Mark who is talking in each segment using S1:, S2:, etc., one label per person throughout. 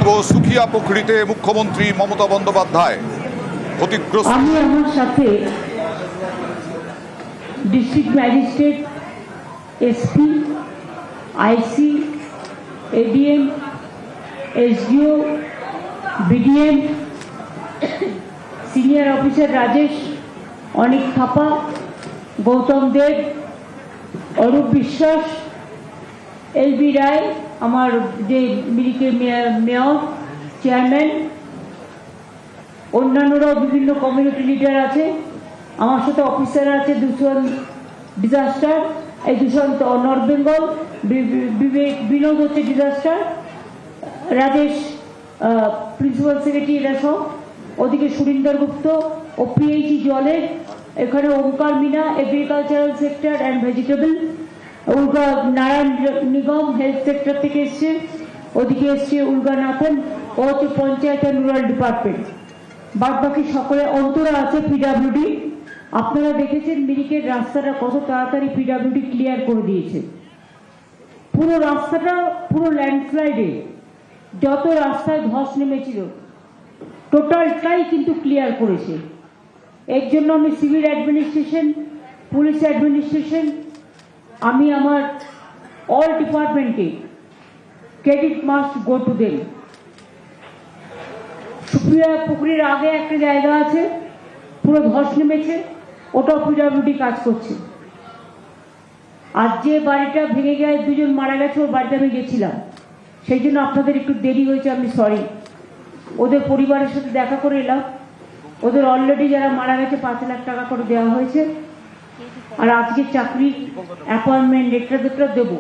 S1: জানবো সুখিয়া পুকুরিতে মুখ্যমন্ত্রী মমতা বন্দ্যোপাধ্যায় ক্ষতিগ্রস্ত।
S2: আমি আমার সাথে district magistrate, SP, IC, ADM, SDO, BDM, senior officer Rajesh, Anik Thapa, Gautam Dev, Arup Biswas, LB রায়, আমার যে মিরিকের মেয়র, চেয়ারম্যান, অন্যান্যরাও বিভিন্ন কমিউনিটি লিডার আছে, আমার সাথে অফিসার আছে, দূষণ ডিজাস্টার, এই দূষণ নর্থ বেঙ্গল, বিনোদ হচ্ছে ডিজাস্টার, রাজেশ প্রিন্সিপাল সেক্রেটারি, এরা সব, ওদিকে সুরিন্দর গুপ্ত ও পিএইচই জলের, এখানে Omkar Meena agricultural sector and vegetable, Ulka Narayan Nigam health sector থেকে এসছে, ওদিকে এসছে উল্কা নাথন, ও হচ্ছে পঞ্চায়েত অ্যান্ড রুরাল ডিপার্টমেন্ট, বাদ বাকি সকলে অন্তরা আছে পিডাব্লিউডি। আপনারা দেখেছেন মিরিকের রাস্তাটা কত তাড়াতাড়ি পিডাব্লিউডি ক্লিয়ার করে দিয়েছে। পুরো রাস্তাটা পুরো ল্যান্ডস্লাইডে যত রাস্তায় ধস নেমেছিল টোটালটাই কিন্তু ক্লিয়ার করেছে। এর জন্য আমি সিভিল অ্যাডমিনিস্ট্রেশন, পুলিশ অ্যাডমিনিস্ট্রেশন, আমি আমার অল ডিপার্টমেন্টে credit must go to them. Supriya পুকুরের আগে একটা জায়গা আছে পুরো ধস নেমেছে, ওটাও পিডাব্লিউডি কাজ করছে। আর যে বাড়িটা ভেঙে গিয়ে দুজন মারা গেছে, ওর বাড়িতে আমি গেছিলাম, সেই জন্য আপনাদের একটু দেরি হয়েছে, আমি সরি। ওদের পরিবারের সাথে দেখা করে এলাম, ওদের অলরেডি যারা মারা গেছে 5 লাখ টাকা করে দেওয়া হয়েছে, আর আজকে চাকরির অ্যাপয়েন্টমেন্ট লেটার দেবো।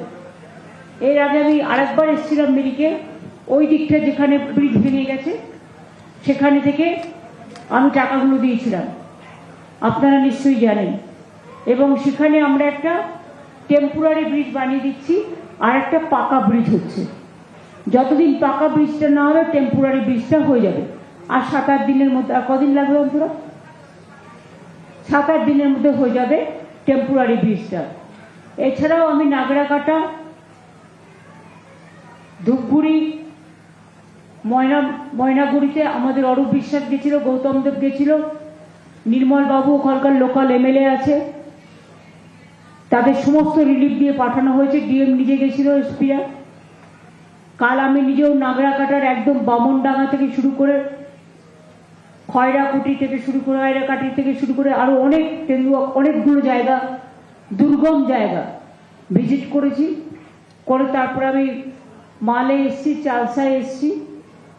S2: এর আগে আমি আরেকবার এসেছিলাম মিরিকে, ওই দিকটা যেখানে ব্রিজ ভেঙে গেছে সেখানে থেকে আমি টাকাগুলো দিয়েছিলাম, আপনারা নিশ্চয়ই জানেন। এবং সেখানে আমরা একটা টেম্পোরারি ব্রিজ বানিয়ে দিচ্ছি, আর একটা পাকা ব্রিজ হচ্ছে। যতদিন পাকা ব্রিজটা না হবে টেম্পোরারি ব্রিজটা হয়ে যাবে। আর 7-8 দিনের মধ্যে, আর কদিন লাগবে অন্তরা? 7-8 দিনের মধ্যে হয়ে যাবে টেম্পোরারি ব্রিজটা। এছাড়াও আমি নাগরাকাটা, ধূপগুড়ি, ময়নাগুড়িতে আমাদের অরূপ বিশ্বাস গেছিল, গৌতম দেব গেছিল, নির্মল বাবু ওখানকার লোকাল এমএলএ আছে, তাদের সমস্ত রিলিফ দিয়ে পাঠানো হয়েছে। ডিএম নিজে গেছিল, এসপিরা। কাল আমি নিজেও নাগরাকাটার একদম বামনডাঙ্গা থেকে শুরু করে খয়রাকুটি থেকে শুরু করে খয়রাকাটি থেকে শুরু করে আরো অনেকগুলো জায়গা, দুর্গম জায়গা ভিজিট করেছি। করে তারপরে আমি মালে এসছি, চালসায় এসছি,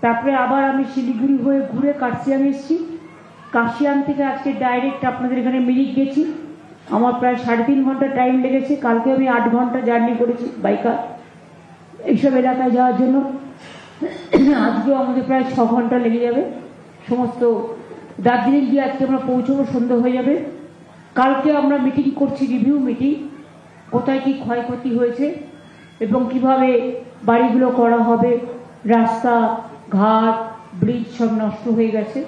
S2: তারপরে আবার আমি শিলিগুড়ি হয়ে ঘুরে কার্শিয়াং এসছি। কার্শিয়াং থেকে আজকে ডাইরেক্ট আপনাদের এখানে মিরিক গেছি। আমার প্রায় 3.5 ঘন্টা টাইম লেগেছে। কালকে আমি 8 ঘন্টা জার্নি করেছি বাইকার এইসব এলাকায় যাওয়ার জন্য। আজকেও আমাদের প্রায় 6 ঘন্টা লেগে যাবে। সমস্ত দার্জিলিং গিয়ে আজকে আমরা পৌঁছবো, সন্ধ্যা হয়ে যাবে। কালকে আমরা মিটিং করছি, রিভিউ মিটিং, কোথায় কি ক্ষয়ক্ষতি হয়েছে এবং কিভাবে বাড়িগুলো করা হবে। রাস্তা ঘাট ব্রিজ সব নষ্ট হয়ে গেছে।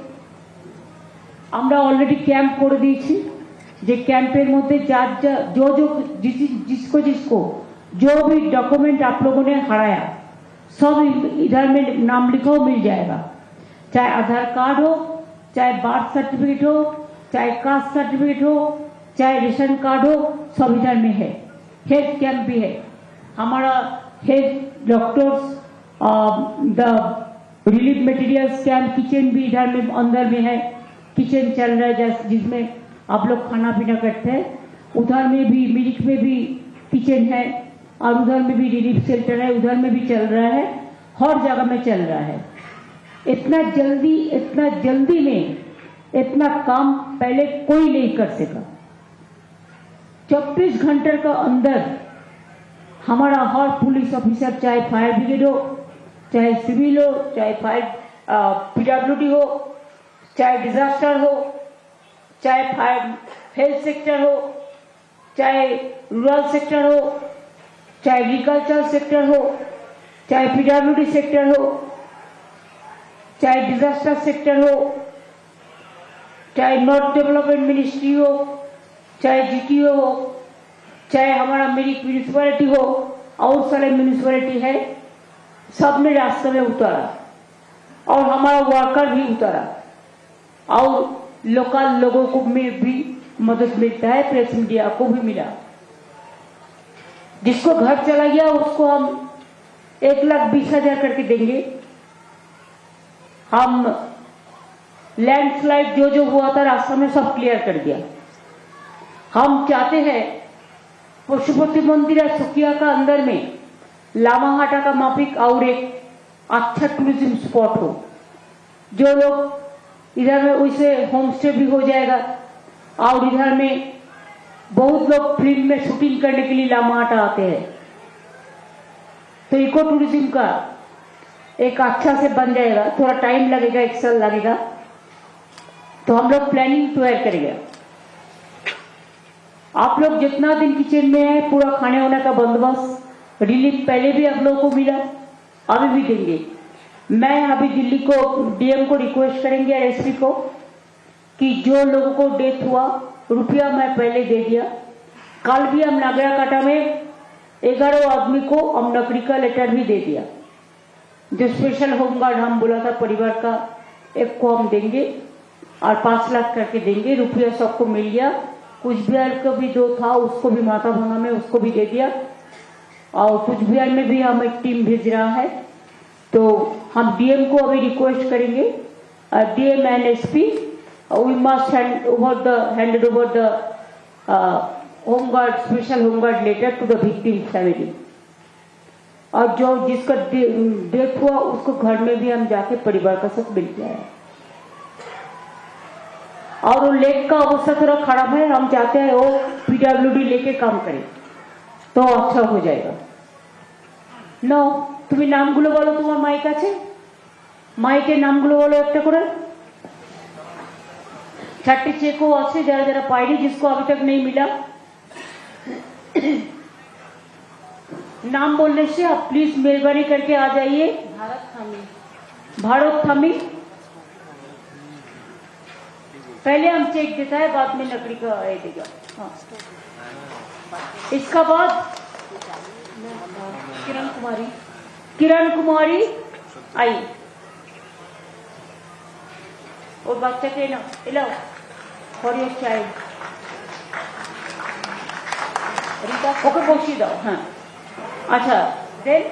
S2: আমরা অলরেডি ক্যাম্প করে দিয়েছি, যে ক্যাম্পের মধ্যে যার যা जिसको जो भी डॉक्यूमेंट आप लोगों ने हराया सब इधर में नाम लिखो, मिल जाएगा। चाहे आधार कार्ड हो, चाहे बर्थ सर्टिफिकेट हो, चाहे कास्ट सर्टिफिकेट हो, चाहे रेशन कार्ड हो, सब इधर में है। हेल्थ कैंप भी है हमारा, health doctors, the relief materials camp, kitchen भी इधर में अंदर में है। किचन चल रहा है जिसमें आप लोग खाना पीना करते हैं। उधर में भी मिरिक में भी किचन है, और उधर में भी रिलीफ सेंटर है, उधर में भी चल रहा है, हर जगह में चल रहा है। इतना जल्दी में इतना काम पहले कोई नहीं कर सका। 24 घंटे का अंदर हमारा हर पुलिस ऑफिसर, चाहे फायर ब्रिगेड हो, चाहे सिविल हो, चाहे फायर पीडब्ल्यूडी हो, चाहे डिजास्टर हो, चाहे फायर हेल्थ सेक्टर हो, चाहे रूरल सेक्टर हो, चाहे एग्रीकल्चर सेक्टर हो, चाहे पीडब्ल्यूडी सेक्टर हो, चाहे डिजास्टर सेक्टर हो, चाहे नॉर्थ डेवलपमेंट मिनिस्ट्री हो, चाहे जीटीओ हो, चाहे हमारा मिरिक म्यूनिसिपैलिटी हो, और सारे म्यूनिसिपैलिटी है, सब ने रास्ते में उतारा। और हमारा वर्कर भी उतरा और लोकल लोगों को में भी मदद मिलता है, प्रेस मीडिया को भी मिला। जिसको घर चला गया उसको हम 1,20,000 करके देंगे। हम लैंडस्लाइड जो हुआ था रास्ता में सब क्लियर कर दिया। हम चाहते हैं पशुपति मंदिर है सुकिया का अंदर में लामाहाटा का माफिक और एक अच्छा टूरिज्म स्पॉट हो, जो लोग इधर में वैसे होम स्टे भी हो जाएगा और इधर में बहुत लोग फिल्म में शूटिंग करने के लिए लामाहाटा आते हैं, तो इको टूरिज्म का एक अच्छा से बन जाएगा। थोड़ा टाइम लगेगा, 1 साल लगेगा, तो हम लोग प्लानिंग तैयार करेंगे। आप लोग जितना दिन किचन में है पूरा खाने वाने का बंदोबस्त रिलीफ पहले भी आप लोगों को मिला, अभी भी देंगे। मैं अभी दिल्ली को डीएम को रिक्वेस्ट करेंगे, एसपी को, कि जो लोगों को डेथ हुआ रुपया मैं पहले दे दिया। कल भी हम नागरा काटा में 11 आदमी को हम नौकरी का लेटर भी दे दिया। जो स्पेशल होमगार्ड हम बोला था परिवार का, एक को हम देंगे और 5 लाख करके देंगे। रुपया सबको मिल गया। कुछ बिहार का भी जो था उसको भी माता भंगा में उसको भी दे दिया, और कुछ बिहार में भी हम एक टीम भेज रहा है। तो हम डीएम को अभी रिक्वेस्ट करेंगे, DM and SP, we must hand over the home guard special home guard letter to the victim family. और जो जिसका डेथ हुआ उसको घर में भी हम जाके परिवार का साथ मिल के आए। और वो लेक का अवस्था थोड़ा खराब है, हम चाहते हैं वो पीडब्ल्यूडी लेके काम करे तो अच्छा हो जाएगा। नो তুমি নামগুলো বলো, তোমার মাইক আছে, মাইকের নামগুলো বলো একটা করে। 4टे चेको আছে যারা যারা পায়নি, जिसको अभी तक नहीं मिला। नाम बोलने से आप प्लीज मेहरबानी करके आ जाइए। भारत थामी पहले हम चेक देता है, बाद में लकड़ी का देगा। हाँ। इसका बाद किरण कुमारी आई और बच्चा के ना इलाओ for your child Rita, okay बसी दाओ। हाँ अच्छा, देन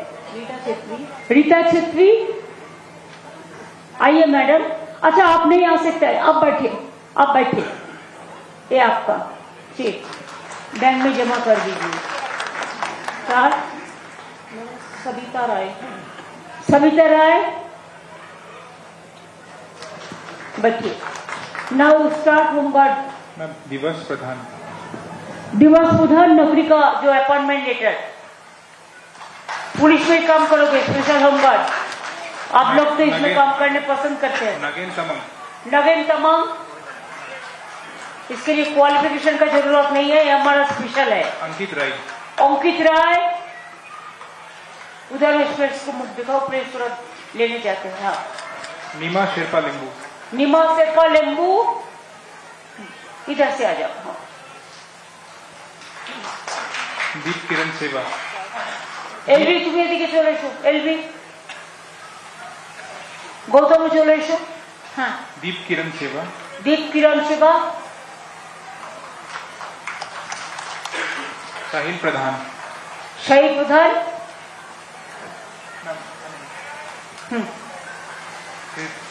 S2: रीता छेत्री आइए मैडम। अच्छा आप नहीं आ सकते, आप बैठिए, आप बैठिए। ये आपका चेक बैंक में जमा कर दीजिए। चार सविता राय, सविता राय बच्चे। Now start home guard.
S3: दिवस प्रधान,
S2: दिवस प्रधान नौकरी का जो अपॉइंटमेंट लेटर, पुलिस में काम करोगे स्पेशल होमगार्ड, आप लोग तो इसमें काम करने पसंद करते हैं। नगेन तमाम, इसके लिए क्वालिफिकेशन का जरूरत नहीं है, ये हमारा स्पेशल है। अंकित राय उधर स्पेस को मुझ दिखाओ, प्रेस तुरंत लेने जाते हैं। हाँ।
S3: नीमा शेरपा लिंबू,
S2: नीमा शेरपा लिंबू इधर से आ जाओ। हाँ।
S3: दीप किरण सेवा,
S2: एलबी তুমি এদিকে চলে এসো। এলবি গৌতম চলে এসো। हाँ।
S3: दीप किरण सेवा,
S2: दीप किरण सेवा।
S3: साहिल प्रधान,
S2: शाही प्रधान।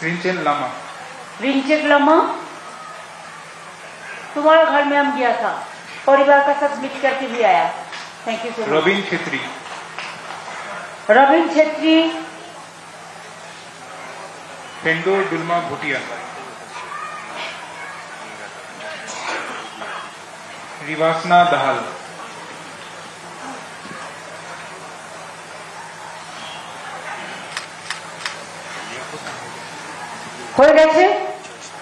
S3: रिंचेन लामा,
S2: रिंचेक लामा। तुम्हारे घर में हम गया था, परिवार का साथ मिट करके भी आया। Thank you so much.
S3: Ravin Chhetri,
S2: Ravin Chhetri.
S3: Pendo Dulma Bhutia, Rivasana Dahal,
S2: হয়ে গেছে।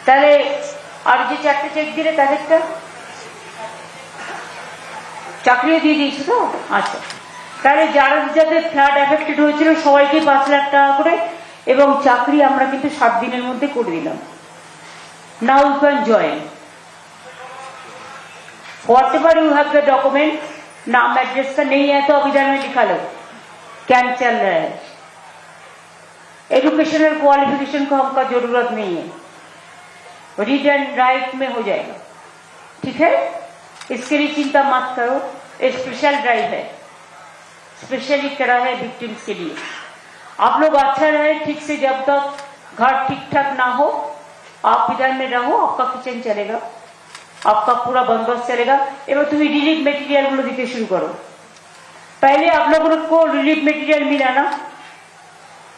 S2: তাহলে আর যে 4টে চেক দিলে তাদেরটা চাকরিও দিয়ে দিয়েছে তো। আচ্ছা, তাহলে যারা যাদের ফ্ল্যাট এফেক্টেড হয়েছিল সবাইকে 5 লাখ টাকা করে, এবং চাকরি আমরা কিন্তু 7 দিনের মধ্যে করে দিলাম। Now you can join whatever you have the document. नाम एड्रेस का नहीं है तो अभिधान में लिखा लो, कैंप चल रहा है। एजुकेशनल क्वालिफिकेशन को हमका जरूरत नहीं है, रीड एंड राइट में हो जाएगा। ठीक है, इसके लिए चिंता मत करो। स्पेशल ड्राइव है, स्पेशली करा है विक्टिम्स के लिए। आप लोग अच्छा रहे ठीक से, जब तक घर ठीक ठाक ना हो आप इधर में रहो, आपका किचन चलेगा, आपका पूरा बंदोबस्त चलेगा। एवं तुम्हें रिलीफ मेटीरियल गुलो दीते शुरू करो। पहले आप लोगों को रिलीफ मेटीरियल मिला ना,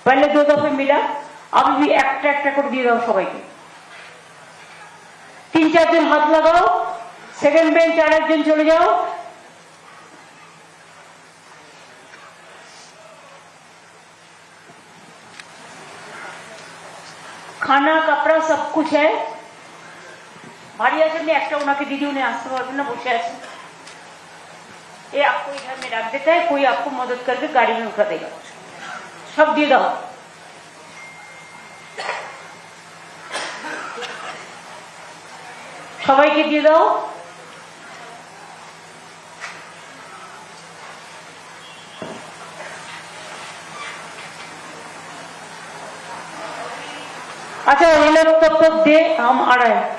S2: पहले 2 दफे मिला, अभी भी একটা একটা করে দিয়ে দাও সবাইকে। 3-4 জন হাত লাগাও, সেকেন্ড বেঞ্চ আরেকজন চলে যাও। खाना कपड़ा सब कुछ है। भारी आचर में एक उनके दीदी उन्हें आसते पारबेन ना, बसे आছেন। ये आपको इधर में रख देता है, कोई आपको मदद करके गाड़ी में उठा देगा। सब দিয়ে দাও। সবাইকে দিয়ে দাও। अच्छा, ये लोग तब तक दे, हम आ रहे हैं।